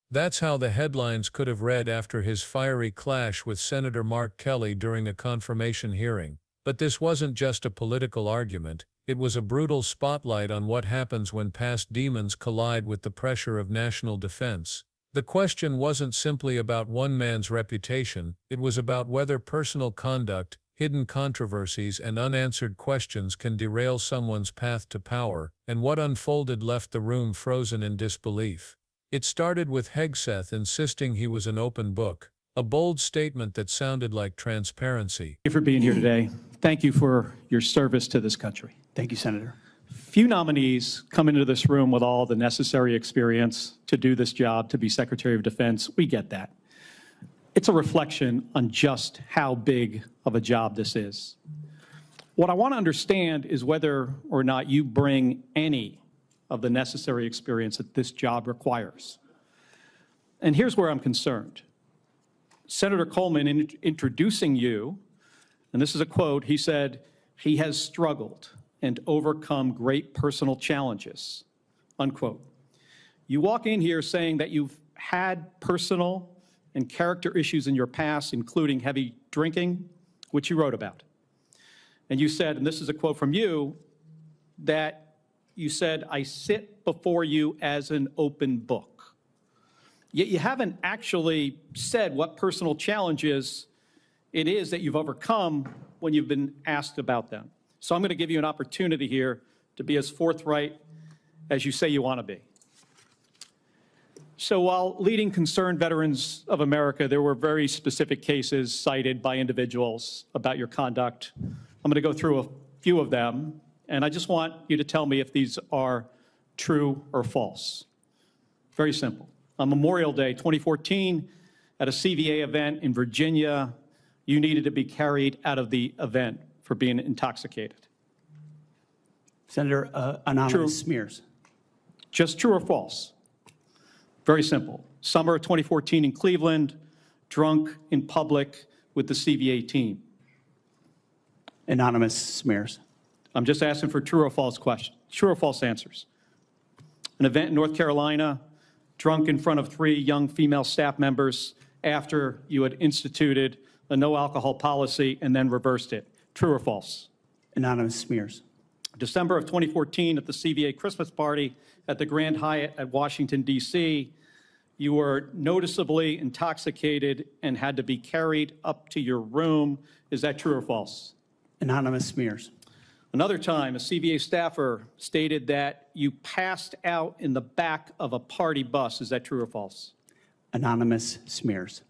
That's how the headlines could have read after his fiery clash with Senator Mark Kelly during a confirmation hearing. But this wasn't just a political argument, it was a brutal spotlight on what happens when past demons collide with the pressure of national defense. The question wasn't simply about one man's reputation, it was about whether personal conduct, hidden controversies and unanswered questions can derail someone's path to power, and what unfolded left the room frozen in disbelief. It started with Hegseth insisting he was an open book, a bold statement that sounded like transparency. Thank you for being here today. Thank you for your service to this country. Thank you, Senator. Few nominees come into this room with all the necessary experience to do this job, to be Secretary of Defense. We get that. It's a reflection on just how big of a job this is. What I want to understand is whether or not you bring any of the necessary experience that this job requires. And here's where I'm concerned. Senator Coleman, in introducing you, and this is a quote, he said, "He has struggled and overcome great personal challenges," unquote. You walk in here saying that you've had personal and character issues in your past, including heavy drinking, which you wrote about. And you said, and this is a quote from you, that you said, "I sit before you as an open book." Yet you haven't actually said what personal challenges it is that you've overcome when you've been asked about them. So I'm going to give you an opportunity here to be as forthright as you say you want to be. So while leading Concerned Veterans of America, there were very specific cases cited by individuals about your conduct. I'm going to go through a few of them, and I just want you to tell me if these are true or false. Very simple. On Memorial Day 2014, at a CVA event in Virginia, you needed to be carried out of the event for being intoxicated. Senator, anonymous True. smears. Just true or false? Very simple. Summer of 2014 in Cleveland, drunk in public with the CVA team. Anonymous smears. I'm just asking for true or false questions, true or false answers. An event in North Carolina, drunk in front of 3 young female staff members after you had instituted a no alcohol policy and then reversed it. True or false? Anonymous smears. December of 2014 at the CVA Christmas party at the Grand Hyatt at Washington, D.C., you were noticeably intoxicated and had to be carried up to your room. Is that true or false? Anonymous smears. Another time, a CVA staffer stated that you passed out in the back of a party bus. Is that true or false? Anonymous smears.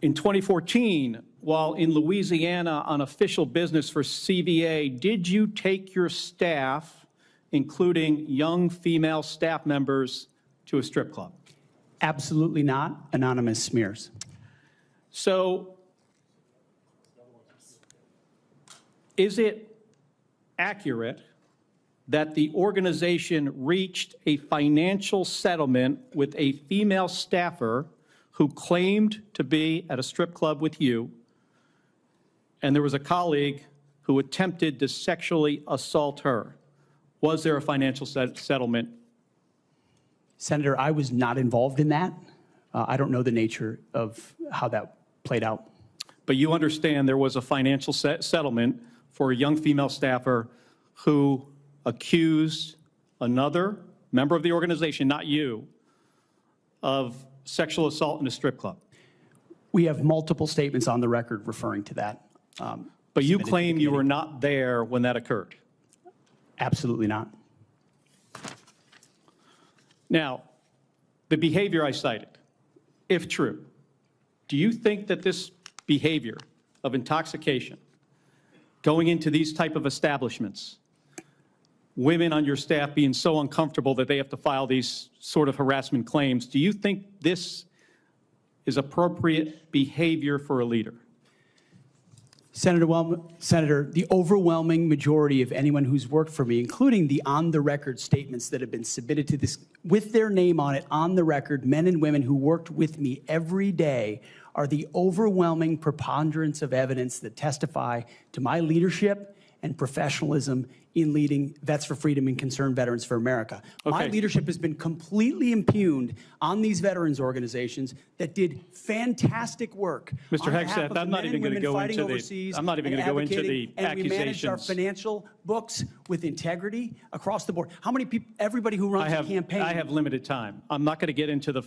In 2014, while in Louisiana on official business for CVA, did you take your staff, including young female staff members, to a strip club? Absolutely not. Anonymous smears. So, is it accurate that the organization reached a financial settlement with a female staffer who claimed to be at a strip club with you, and there was a colleague who attempted to sexually assault her? Was there a financial settlement? Senator, I was not involved in that. I don't know the nature of how that played out. But you understand there was a financial settlement for a young female staffer who accused another member of the organization, not you, of sexual assault in a strip club. We have multiple statements on the record referring to that. But you claim you were not there when that occurred. Absolutely not. Now, the behavior I cited, if true, do you think that this behavior of intoxication, going into these type of establishments, women on your staff being so uncomfortable that they have to file these sort of harassment claims, do you think this is appropriate behavior for a leader? Senator, the overwhelming majority of anyone who's worked for me, including the on-the-record statements that have been submitted to this, with their name on it, on the record, men and women who worked with me every day, are the overwhelming preponderance of evidence that testify to my leadership and professionalism in leading Vets for Freedom and Concerned Veterans for America. My Okay. leadership has been completely impugned on these veterans organizations that did fantastic work. Mr. on behalf Hegseth, of the I'm not men even and gonna women go fighting into the- overseas I'm not even and gonna go into advocating, the and we managed our accusations. financial books with integrity across the board. How many people, everybody who runs a campaign. I have limited time. I'm not going to get into the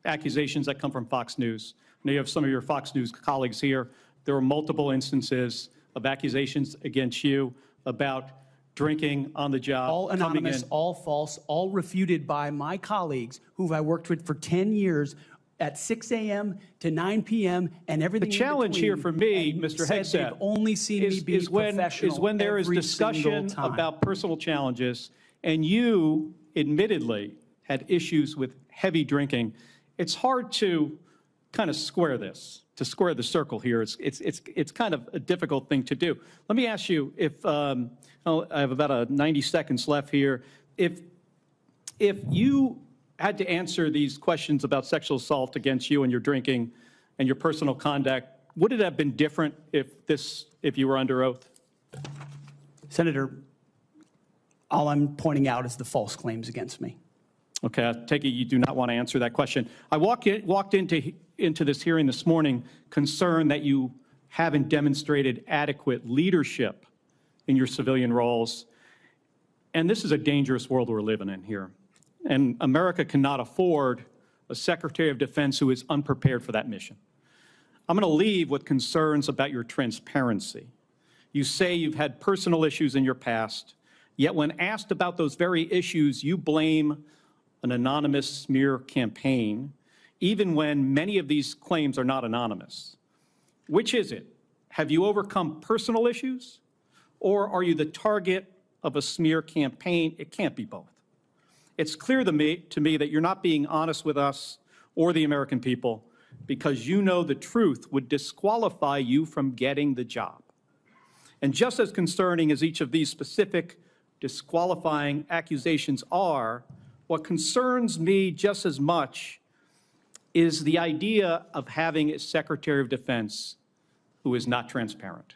accusations that come from Fox News. I know you have some of your Fox News colleagues here. There were multiple instances of accusations against you about drinking on the job. All coming anonymous, in. all false, all refuted by my colleagues who I worked with for 10 years at 6 a.m. to 9 p.m. and everything The in challenge here between, for me, and Mr. said Hegseth, they've only seen me be professional is when there is every discussion single time. about personal challenges, and you admittedly had issues with heavy drinking. It's hard to kind of square this, to square the circle here. It's kind of a difficult thing to do. Let me ask you if I have about 90 seconds left here. If you had to answer these questions about sexual assault against you and your drinking and your personal conduct, would it have been different if you were under oath? Senator, all I'm pointing out is the false claims against me. Okay, I take it you do not want to answer that question. I walked into this hearing this morning concerned that you haven't demonstrated adequate leadership in your civilian roles. And this is a dangerous world we're living in here. And America cannot afford a Secretary of Defense who is unprepared for that mission. I'm going to leave with concerns about your transparency. You say you've had personal issues in your past, yet when asked about those very issues, you blame an anonymous smear campaign, even when many of these claims are not anonymous. Which is it? Have you overcome personal issues, or are you the target of a smear campaign? It can't be both. It's clear to me that you're not being honest with us or the American people because you know the truth would disqualify you from getting the job. And just as concerning as each of these specific disqualifying accusations are, what concerns me just as much is the idea of having a Secretary of Defense who is not transparent.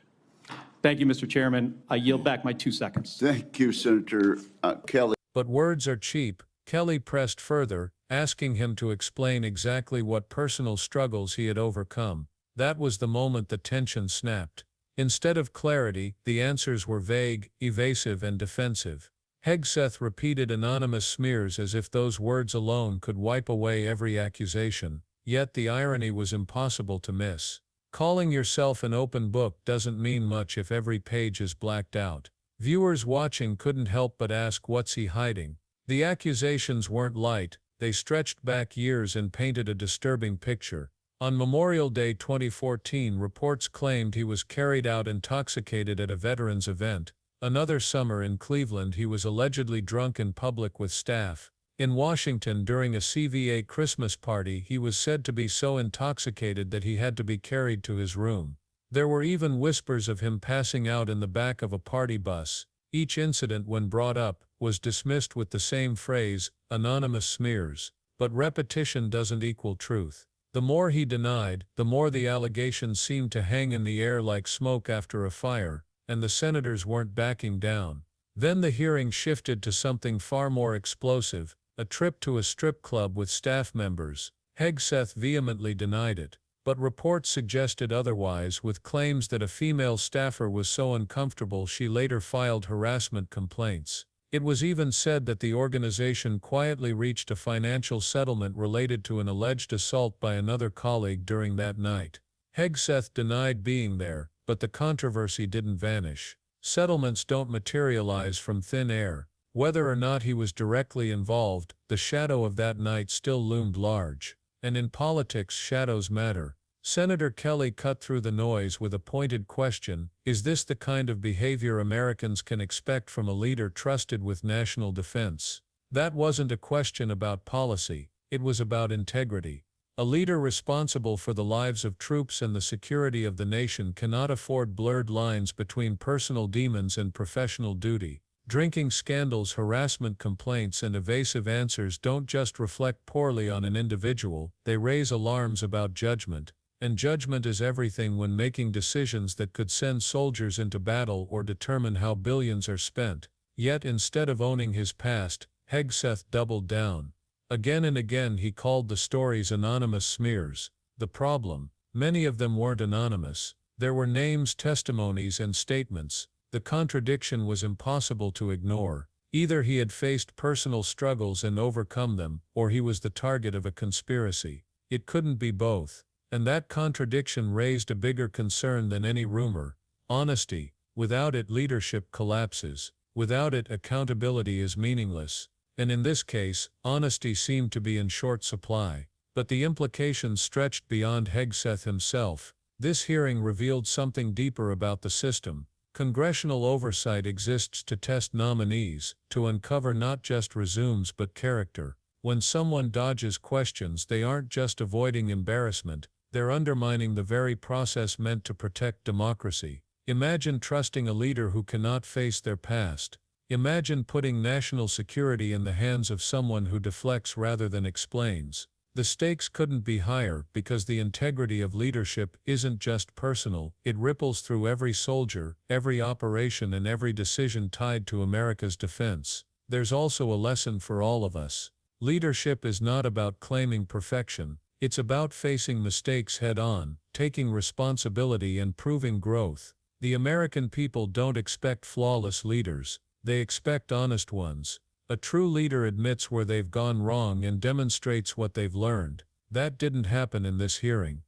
Thank you, Mr. Chairman. I yield back my 2 seconds. Thank you, Senator Kelly. But words are cheap. Kelly pressed further, asking him to explain exactly what personal struggles he had overcome. That was the moment the tension snapped. Instead of clarity, the answers were vague, evasive, and defensive. Hegseth repeated anonymous smears as if those words alone could wipe away every accusation, yet the irony was impossible to miss. Calling yourself an open book doesn't mean much if every page is blacked out. Viewers watching couldn't help but ask, what's he hiding? The accusations weren't light, they stretched back years and painted a disturbing picture. On Memorial Day 2014, reports claimed he was carried out intoxicated at a veterans event. Another summer in Cleveland, he was allegedly drunk in public with staff. In Washington, during a CVA Christmas party, he was said to be so intoxicated that he had to be carried to his room. There were even whispers of him passing out in the back of a party bus. Each incident, when brought up, was dismissed with the same phrase, anonymous smears. But repetition doesn't equal truth. The more he denied, the more the allegations seemed to hang in the air like smoke after a fire, and the senators weren't backing down. Then the hearing shifted to something far more explosive, a trip to a strip club with staff members. Hegseth vehemently denied it, but reports suggested otherwise, with claims that a female staffer was so uncomfortable she later filed harassment complaints. It was even said that the organization quietly reached a financial settlement related to an alleged assault by another colleague during that night. Hegseth denied being there, but the controversy didn't vanish. Settlements don't materialize from thin air. Whether or not he was directly involved, the shadow of that night still loomed large. And in politics, shadows matter. Senator Kelly cut through the noise with a pointed question: is this the kind of behavior Americans can expect from a leader trusted with national defense? That wasn't a question about policy, it was about integrity. A leader responsible for the lives of troops and the security of the nation cannot afford blurred lines between personal demons and professional duty. Drinking scandals, harassment complaints, and evasive answers don't just reflect poorly on an individual, they raise alarms about judgment. and judgment is everything when making decisions that could send soldiers into battle or determine how billions are spent. Yet instead of owning his past, Hegseth doubled down. Again and again he called the stories anonymous smears. The problem? Many of them weren't anonymous. There were names, testimonies, and statements. The contradiction was impossible to ignore. Either he had faced personal struggles and overcome them, or he was the target of a conspiracy. It couldn't be both. And that contradiction raised a bigger concern than any rumor. Honesty. Without it, leadership collapses. Without it, accountability is meaningless. And in this case, honesty seemed to be in short supply. But the implications stretched beyond Hegseth himself. This hearing revealed something deeper about the system. Congressional oversight exists to test nominees, to uncover not just resumes but character. When someone dodges questions, they aren't just avoiding embarrassment, they're undermining the very process meant to protect democracy. Imagine trusting a leader who cannot face their past. Imagine putting national security in the hands of someone who deflects rather than explains. The stakes couldn't be higher because the integrity of leadership isn't just personal, it ripples through every soldier, every operation, and every decision tied to America's defense. There's also a lesson for all of us. Leadership is not about claiming perfection. It's about facing mistakes head-on, taking responsibility and proving growth. The American people don't expect flawless leaders. They expect honest ones. A true leader admits where they've gone wrong and demonstrates what they've learned. That didn't happen in this hearing.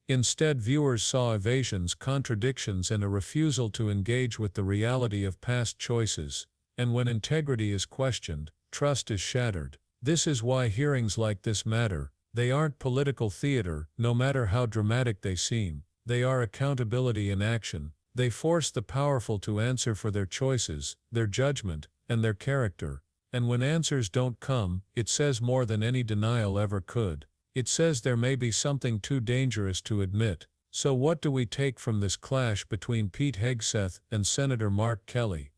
Instead, viewers saw evasions, contradictions, and a refusal to engage with the reality of past choices. And when integrity is questioned, trust is shattered. This is why hearings like this matter. They aren't political theater, no matter how dramatic they seem. They are accountability in action. They force the powerful to answer for their choices, their judgment, and their character. And when answers don't come, it says more than any denial ever could. It says there may be something too dangerous to admit. So what do we take from this clash between Pete Hegseth and Senator Mark Kelly?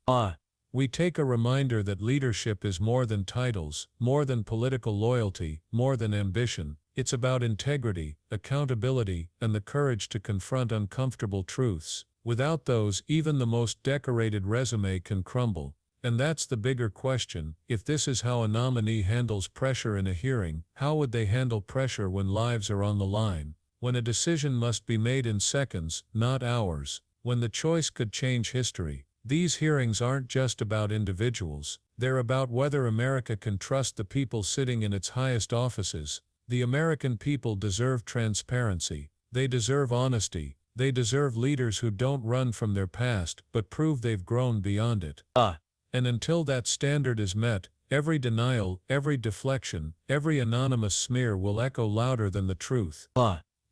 We take a reminder that leadership is more than titles, more than political loyalty, more than ambition. It's about integrity, accountability, and the courage to confront uncomfortable truths. Without those, even the most decorated resume can crumble. And that's the bigger question. If this is how a nominee handles pressure in a hearing, how would they handle pressure when lives are on the line? When a decision must be made in seconds, not hours. When the choice could change history. These hearings aren't just about individuals. They're about whether America can trust the people sitting in its highest offices. The American people deserve transparency. They deserve honesty. They deserve leaders who don't run from their past, but prove they've grown beyond it. And until that standard is met, every denial, every deflection, every anonymous smear will echo louder than the truth.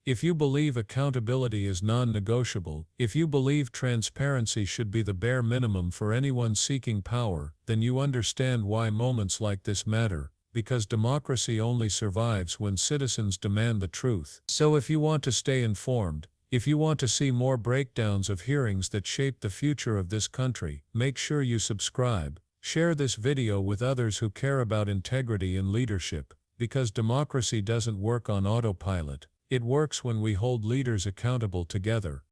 If you believe accountability is non-negotiable, if you believe transparency should be the bare minimum for anyone seeking power, then you understand why moments like this matter, because democracy only survives when citizens demand the truth. So if you want to stay informed, if you want to see more breakdowns of hearings that shape the future of this country, make sure you subscribe. Share this video with others who care about integrity and leadership, because democracy doesn't work on autopilot. It works when we hold leaders accountable together.